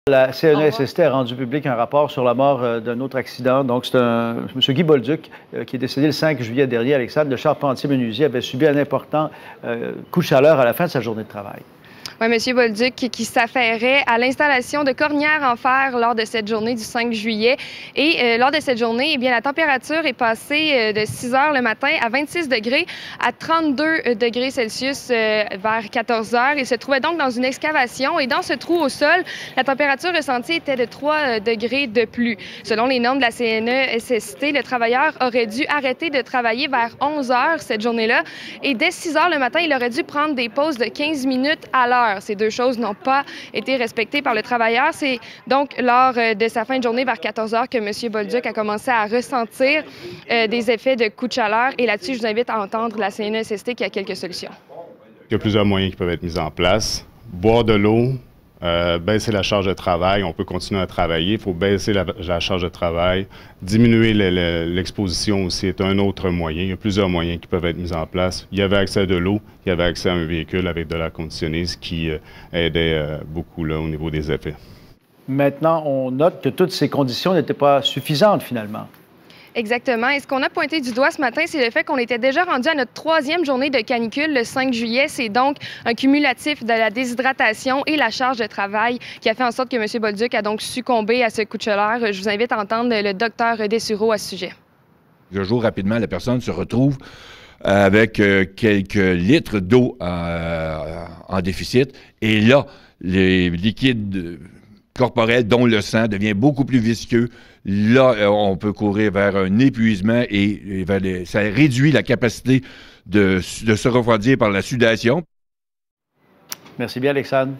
La CNESST a rendu public un rapport sur la mort d'un autre accident. Donc, c'est M. Guy Bolduc qui est décédé le 5 juillet dernier. Alexandre, le charpentier-menuisier, avait subi un important coup de chaleur à la fin de sa journée de travail. Oui, M. Bolduc qui s'affairait à l'installation de cornières en fer lors de cette journée du 5 juillet. Et lors de cette journée, eh bien, la température est passée de 6 heures le matin à 26 degrés à 32 degrés Celsius vers 14 heures. Il se trouvait donc dans une excavation et dans ce trou au sol, la température ressentie était de 3 degrés de plus. Selon les normes de la CNESST, le travailleur aurait dû arrêter de travailler vers 11 heures cette journée-là. Et dès 6 heures le matin, il aurait dû prendre des pauses de 15 minutes à l'heure. Ces deux choses n'ont pas été respectées par le travailleur. C'est donc lors de sa fin de journée vers 14 heures que M. Bolduc a commencé à ressentir des effets de coup de chaleur. Et là-dessus, je vous invite à entendre la CNESST qui a quelques solutions. Il y a plusieurs moyens qui peuvent être mis en place. Boire de l'eau, baisser la charge de travail. On peut continuer à travailler. Il faut baisser la charge de travail. Diminuer l'exposition aussi est un autre moyen. Il y a plusieurs moyens qui peuvent être mis en place. Il y avait accès à de l'eau, il y avait accès à un véhicule avec de l'air conditionné, ce qui aidait beaucoup là, au niveau des effets. Maintenant, on note que toutes ces conditions n'étaient pas suffisantes finalement. Exactement. Et ce qu'on a pointé du doigt ce matin, c'est le fait qu'on était déjà rendu à notre 3e journée de canicule le 5 juillet. C'est donc un cumulatif de la déshydratation et la charge de travail qui a fait en sorte que M. Bolduc a donc succombé à ce coup de chaleur. Je vous invite à entendre le docteur Dessureau à ce sujet. Le jour, rapidement, la personne se retrouve avec quelques litres d'eau en déficit. Et là, les liquides corporel, dont le sang, devient beaucoup plus visqueux. Là, on peut courir vers un épuisement et ça réduit la capacité de se refroidir par la sudation. Merci bien, Alexandre.